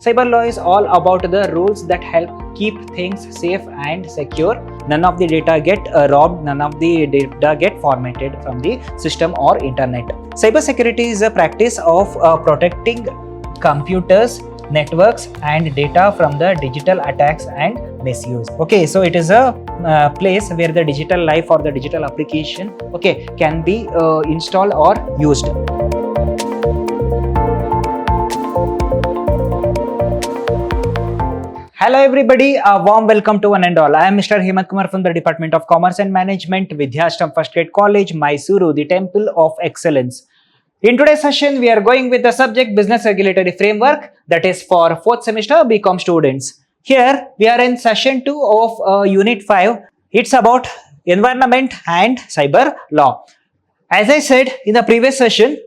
Cyber law is all about the rules that help keep things safe and secure. None of the data get robbed, none of the data get formatted from the system or internet. Cyber security is a practice of protecting computers, networks and data from the digital attacks and misuse. Okay, so it is a place where the digital life or the digital application can be installed or used. Hello everybody, a warm welcome to one and all. I am Mr. Hemant Kumar from the Department of Commerce and Management, Vidhyaashram First Grade College, MYSURU, the Temple of Excellence. In today's session, we are going with the subject Business Regulatory Framework, that is for 4th semester BCom students. Here, we are in session 2 of Unit 5. It's about environment and cyber law. As I said in the previous session,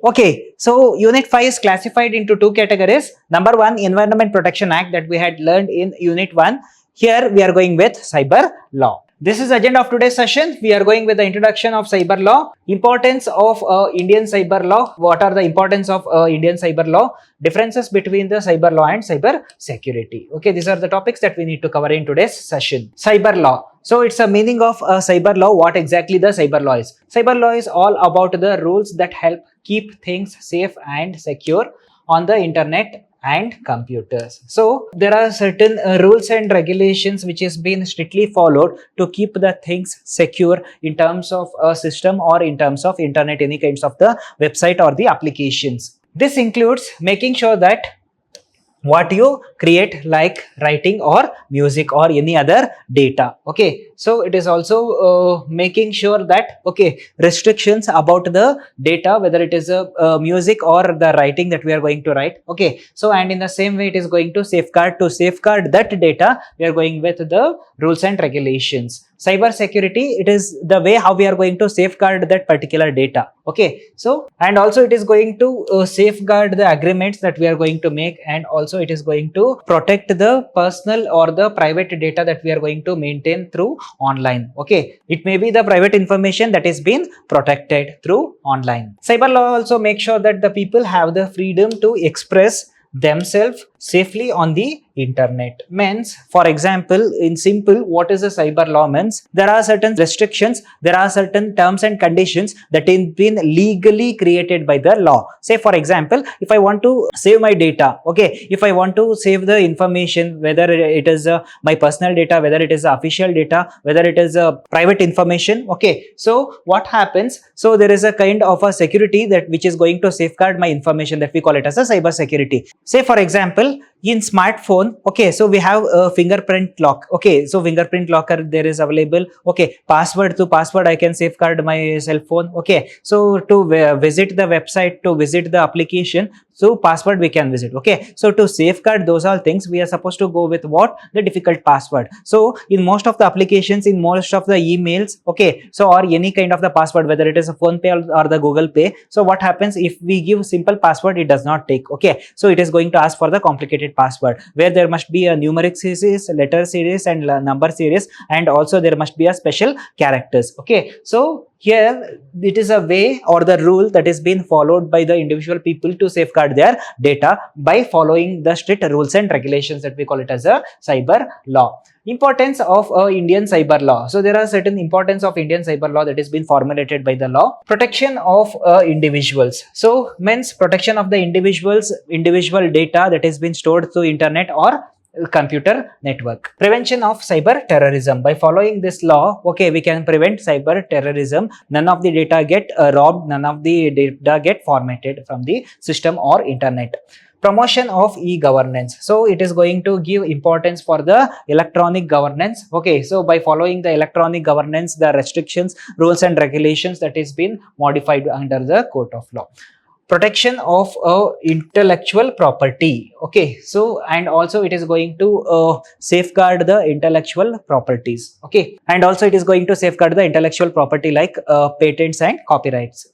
so Unit 5 is classified into 2 categories. Number 1, Environment Protection Act that we had learned in Unit 1. Here we are going with cyber law. This is the agenda of today's session. We are going with the introduction of cyber law, importance of Indian cyber law, what are the importance of Indian cyber law, differences between the cyber law and cyber security. Okay, these are the topics that we need to cover in today's session. Cyber law. So it's a meaning of cyber law, what exactly the cyber law is. Cyber law is all about the rules that help keep things safe and secure on the internet and computers. So there are certain rules and regulations which has been strictly followed to keep the things secure in terms of a system or in terms of internet, any kinds of the website or the applications. This includes making sure that what you create like writing or music or any other data. Okay, so it is also making sure that restrictions about the data, whether it is a music or the writing that we are going to write. Okay, so and in the same way it is going to safeguard that data, we are going with the rules and regulations. Cyber security, it is the way how we are going to safeguard that particular data. Okay, so and also it is going to safeguard the agreements that we are going to make, and also it is going to protect the personal or the private data that we are going to maintain through online. Okay, it may be the private information that is being protected through online. Cyber law also makes sure that the people have the freedom to express themselves safely on the internet. Means, for example, in simple, what is a cyber law means? There are certain restrictions, there are certain terms and conditions that have been legally created by the law. Say for example, if I want to save my data, if I want to save the information, whether it is my personal data, whether it is official data, whether it is private information, so what happens? So there is a kind of a security that which is going to safeguard my information, that we call it as a cyber security. Say for example, in smartphone, so we have a fingerprint lock. So fingerprint locker there is available. Password to password I can safeguard my cell phone. So to visit the website, to visit the application, so password we can visit. So to safeguard those all things, we are supposed to go with what? The difficult password. So in most of the applications, in most of the emails, so or any kind of the password, whether it is a phone pay or the Google Pay, so what happens if we give simple password, it does not take. So it is going to ask for the complicated password, where there must be a numeric series, letter series and number series, and also there must be a special characters. So here it is a way or the rule that is being followed by the individual people to safeguard their data by following the strict rules and regulations that we call it as a cyber law. Importance of Indian cyber law. So there are certain importance of Indian cyber law that is being formulated by the law. Protection of individuals. So means protection of the individual data that has been stored through internet or computer network. Prevention of cyber terrorism. By following this law, we can prevent cyber terrorism. None of the data get robbed, none of the data get formatted from the system or internet. Promotion of e-governance. So it is going to give importance for the electronic governance. So by following the electronic governance, the restrictions, rules and regulations that is been modified under the court of law. Protection of intellectual property. So and also it is going to safeguard the intellectual properties. And also it is going to safeguard the intellectual property like patents and copyrights.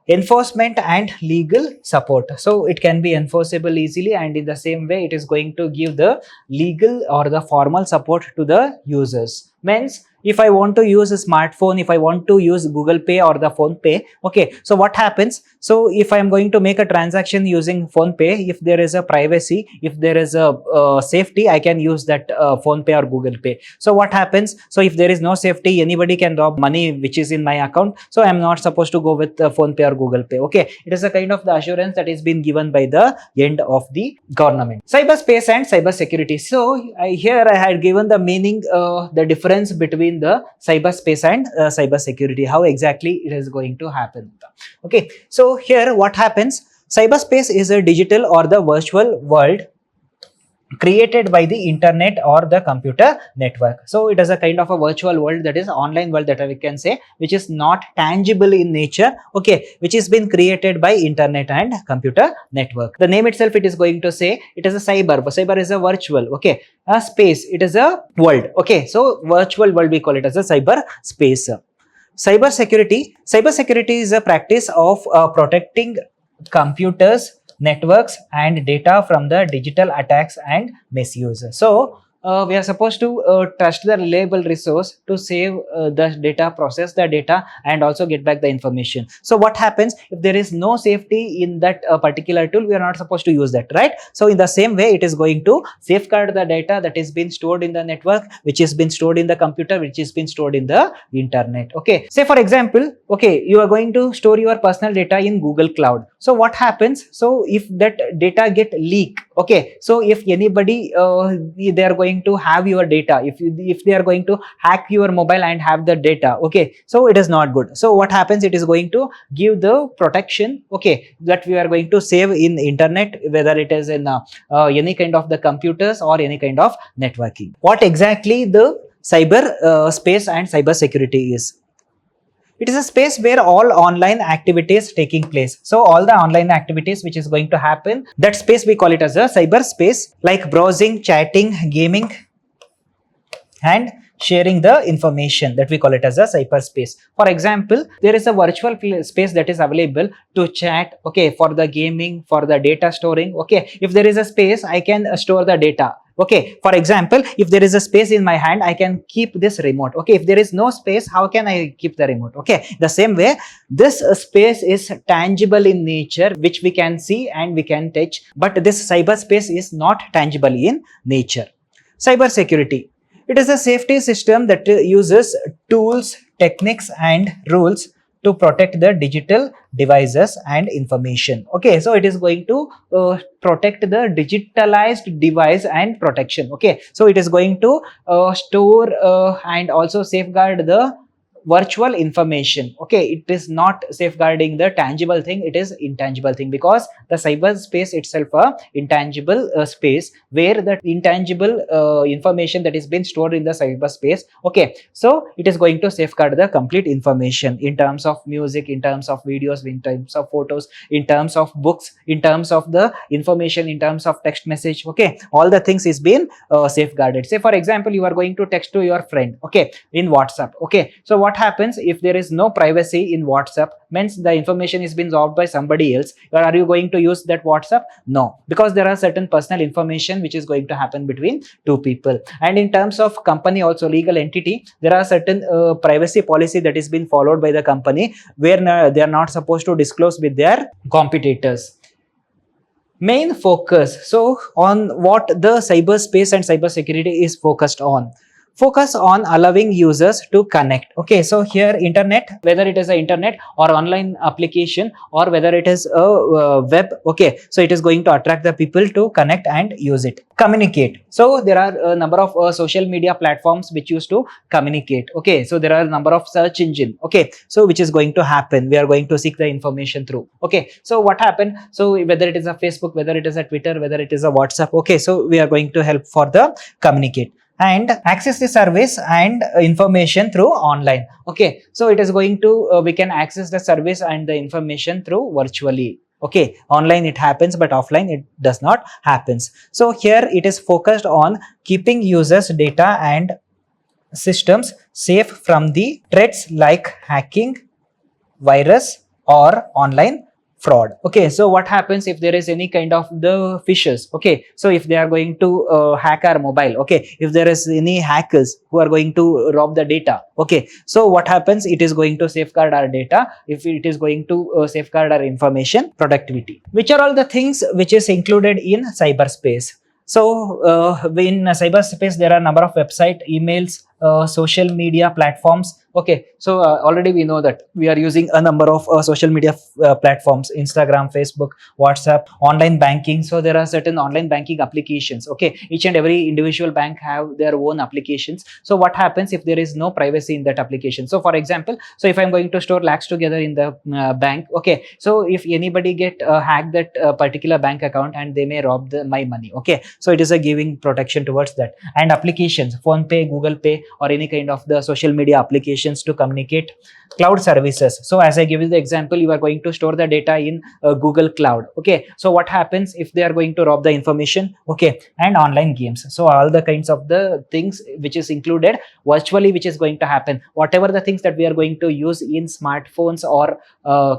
Enforcement and legal support. So it can be enforceable easily, and in the same way it is going to give the legal or the formal support to the users. Means if I want to use a smartphone, if I want to use Google Pay or the Phone Pay, okay, so what happens? So if I am going to make a transaction using Phone Pay, if there is a privacy, if there is a safety, I can use that Phone Pay or Google Pay. So what happens? So if there is no safety, anybody can rob money which is in my account. So I am not supposed to go with Phone Pay or Google Pay. Okay, it is a kind of the assurance that is been given by the end of the government. Cyberspace and cyber security. So here I had given the meaning, the difference between the cyberspace and cyber security, how exactly it is going to happen. Okay, so here what happens? Cyberspace is a digital or the virtual world created by the internet or the computer network. So it is a kind of a virtual world, that is online world, that we can say, which is not tangible in nature, okay, which is been created by internet and computer network. The name itself, it is going to say it is a cyber is a virtual, okay, a space, it is a world, okay, so virtual world we call it as a cyber space. Cyber security is a practice of protecting computers, networks and data from the digital attacks and misuse. So we are supposed to trust the reliable resource to save the data, process the data and also get back the information. So what happens if there is no safety in that particular tool? We are not supposed to use that, right? So in the same way, it is going to safeguard the data that is been stored in the network, which has been stored in the computer, which has been stored in the internet. Okay, say for example, okay, you are going to store your personal data in Google Cloud. So what happens? So if that data get leaked, okay, so if anybody they are going to have your data, if they are going to hack your mobile and have the data, okay, so it is not good. So what happens? It is going to give the protection, okay, that we are going to save in internet, whether it is in any kind of the computers or any kind of networking. What exactly the cyber space and cyber security is? It is a space where all online activities taking place. So all the online activities which is going to happen, that space we call it as a cyberspace, like browsing, chatting, gaming and sharing the information, that we call it as a cyberspace. For example, there is a virtual space that is available to chat, okay, for the gaming, for the data storing, okay. If there is a space, I can store the data. Okay, for example, if there is a space in my hand, I can keep this remote. Okay, if there is no space, how can I keep the remote? Okay, the same way, this space is tangible in nature, which we can see and we can touch, but this cyberspace is not tangible in nature. Cyber security. It is a safety system that uses tools, techniques and rules to protect the digital devices and information. Okay, so it is going to protect the digitalized device and protection. Okay, so it is going to store and also safeguard the virtual information. Okay, it is not safeguarding the tangible thing, it is intangible thing, because the cyberspace itself a intangible space where the intangible information that is being stored in the cyberspace. Okay, so it is going to safeguard the complete information in terms of music, in terms of videos, in terms of photos, in terms of books, in terms of the information, in terms of text message. Okay, all the things is being safeguarded. Say for example, you are going to text to your friend, okay, in WhatsApp. Okay, so what happens if there is no privacy in WhatsApp? Means the information is being solved by somebody else. Or are you going to use that WhatsApp? No, because there are certain personal information which is going to happen between two people. And in terms of company, also legal entity, there are certain privacy policy that is being followed by the company, where they are not supposed to disclose with their competitors. Main focus. So on what the cyberspace and cybersecurity is focused on. Focus on allowing users to connect. Okay, so here internet, whether it is an internet or online application or whether it is a web, okay, so it is going to attract the people to connect and use it. Communicate. So there are a number of social media platforms which used to communicate. Okay, so there are a number of search engine. Okay, so which is going to happen, we are going to seek the information through. Okay, so what happened? So whether it is a Facebook, whether it is a Twitter, whether it is a WhatsApp, okay, so we are going to help for the communicate and access the service and information through online. Okay, so it is going to we can access the service and the information through virtually. Okay, online it happens, but offline it does not happens. So here it is focused on keeping users data and systems safe from the threats like hacking, virus or online fraud. Okay, so what happens if there is any kind of the phishers? Okay, so if they are going to hack our mobile, okay, if there is any hackers who are going to rob the data, okay, so what happens, it is going to safeguard our data, if it is going to safeguard our information productivity. Which are all the things which is included in cyberspace? So in cyberspace there are number of website, emails, social media platforms. Okay, so already we know that we are using a number of social media platforms: Instagram, Facebook, WhatsApp, online banking. So there are certain online banking applications. Okay, each and every individual bank have their own applications. So what happens if there is no privacy in that application? So for example, so if I'm going to store lakhs together in the bank, okay, so if anybody get hacked that particular bank account, and they may rob my money. Okay, so it is a giving protection towards that. And applications, phone pay, Google Pay, or any kind of the social media applications to communicate. Cloud services, so as I give you the example, you are going to store the data in Google Cloud. Okay, so what happens if they are going to rob the information? Okay, and online games, so all the kinds of the things which is included virtually, which is going to happen, whatever the things that we are going to use in smartphones or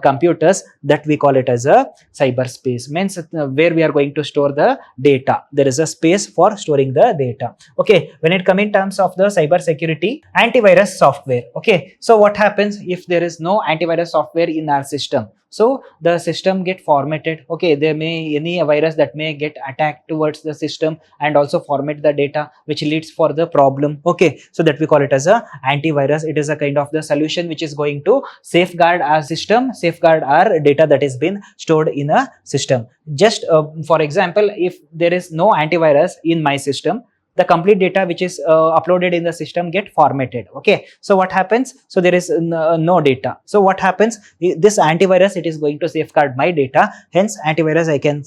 computers, that we call it as a cyberspace. Means where we are going to store the data, there is a space for storing the data. Okay, when it comes in terms of the cyber security, antivirus software. Okay, so what happens if there is no antivirus software in our system? So the system get formatted. Okay, there may any virus that may get attacked towards the system and also format the data, which leads for the problem. Okay, so that we call it as a antivirus. It is a kind of the solution which is going to safeguard our system, safeguard our data that is been stored in a system. Just for example, if there is no antivirus in my system, the complete data which is uploaded in the system get formatted. Okay, so what happens? So there is no data. So what happens? This antivirus, it is going to safeguard my data. Hence antivirus, I can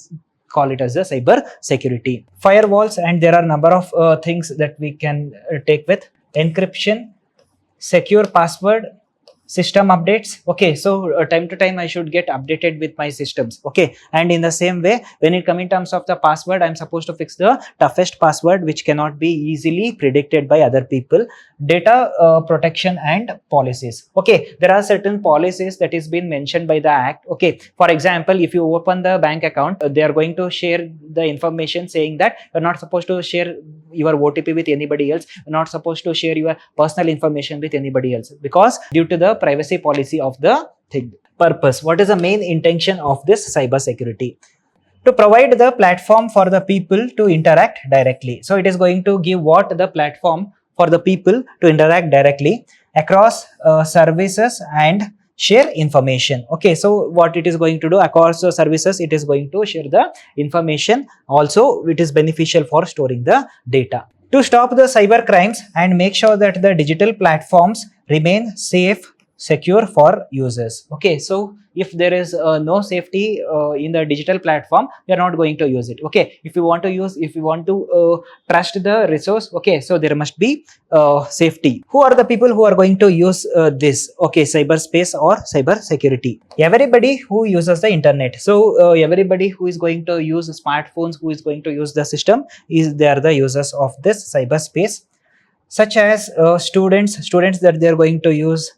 call it as a cyber security. Firewalls, and there are number of things that we can take with encryption, secure password, system updates. Okay, so time to time I should get updated with my systems. Okay, and in the same way, when it comes in terms of the password, I'm supposed to fix the toughest password which cannot be easily predicted by other people. Data protection and policies. Okay, there are certain policies that is been mentioned by the act. Okay, for example, if you open the bank account, they are going to share the information saying that you're not supposed to share your OTP with anybody else, you're not supposed to share your personal information with anybody else, because due to the privacy policy of the thing. Purpose, what is the main intention of this cyber security? To provide the platform for the people to interact directly. So it is going to give what? The platform for the people to interact directly across services and share information. Okay, so what it is going to do across services, it is going to share the information. Also, it is beneficial for storing the data. To stop the cyber crimes and make sure that the digital platforms remain safe, secure for users. Okay, so if there is no safety in the digital platform, we are not going to use it. Okay, if you want to trust the resource, okay, so there must be safety. Who are the people who are going to use this? Okay, cyberspace or cyber security. Everybody who uses the internet. So everybody who is going to use smartphones, who is going to use the system, they are the users of this cyberspace. Such as students that they are going to use,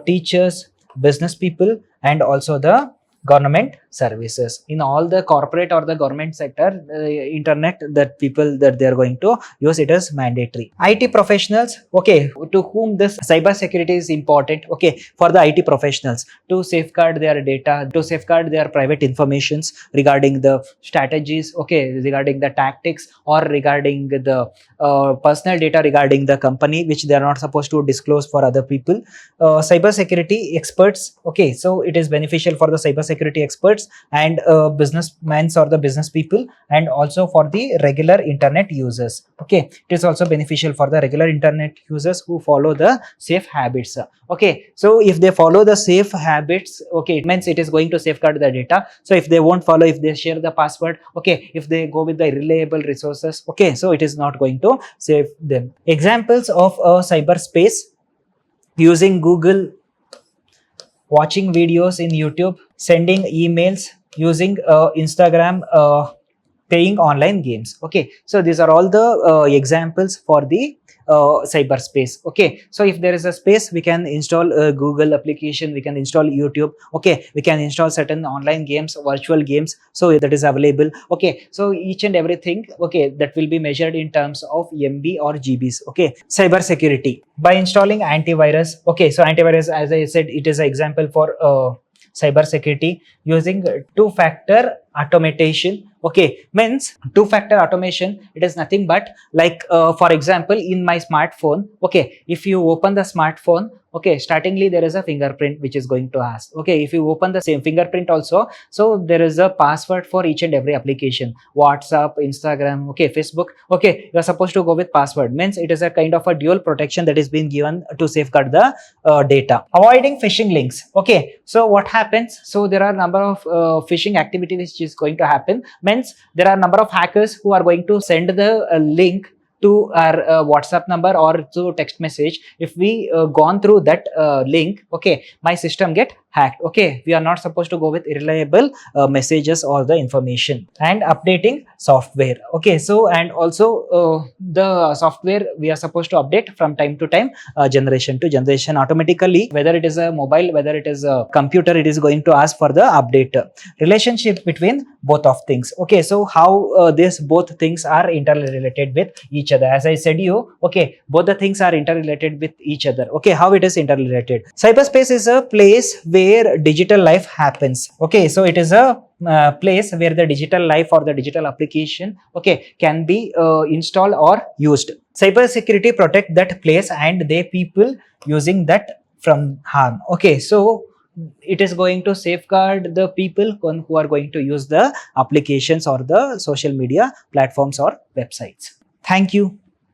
teachers, business people, and also the government services. In all the corporate or the government sector, internet that people that they are going to use, it is mandatory. IT professionals, okay, to whom this cyber security is important. Okay, for the IT professionals, to safeguard their data, to safeguard their private informations regarding the strategies, okay, regarding the tactics, or regarding the personal data regarding the company, which they are not supposed to disclose for other people. Cyber security experts, okay, so it is beneficial for the cyber security experts and businessmen or the business people, and also for the regular internet users. Okay, it is also beneficial for the regular internet users who follow the safe habits. Okay, so if they follow the safe habits, okay, it means it is going to safeguard the data. So if they won't follow, if they share the password, okay, if they go with the reliable resources, okay, so it is not going to save them. Examples of cyberspace: using Google, watching videos in YouTube, sending emails, using Instagram, paying online games. Okay, so these are all the examples for the cyberspace. Okay, so if there is a space, we can install a Google application, we can install YouTube. Okay, we can install certain online games, virtual games, so that is available. Okay, so each and everything, okay, that will be measured in terms of MB or GBs. Okay, cyber security by installing antivirus. Okay, so antivirus, as I said, it is an example for cyber security using two-factor automation. Okay, means two-factor automation, it is nothing but like for example, in my smartphone, okay, if you open the smartphone, okay, startingly there is a fingerprint which is going to ask. Okay, if you open the same fingerprint also, so there is a password for each and every application, WhatsApp, Instagram, okay, Facebook. Okay, you are supposed to go with password, means it is a kind of a dual protection that is being given to safeguard the data. Avoiding phishing links. Okay, so what happens, so there are a number of phishing activity which is going to happen, means there are a number of hackers who are going to send the link to our WhatsApp number or to text message. If we gone through that link, okay, my system get hacked. Okay, we are not supposed to go with irreliable messages or the information. And updating software. Okay, so and also the software we are supposed to update from time to time, generation to generation automatically, whether it is a mobile, whether it is a computer, it is going to ask for the update. Relationship between both of things. Okay, so how these both things are interrelated with each other. As I said you, okay, both the things are interrelated with each other. Okay, how it is interrelated. Cyberspace is a place where digital life happens. Okay, so it is a place where the digital life or the digital application, okay, can be installed or used. Cyber security protect that place and they people using that from harm. Okay, so it is going to safeguard the people who are going to use the applications or the social media platforms or websites. Thank you.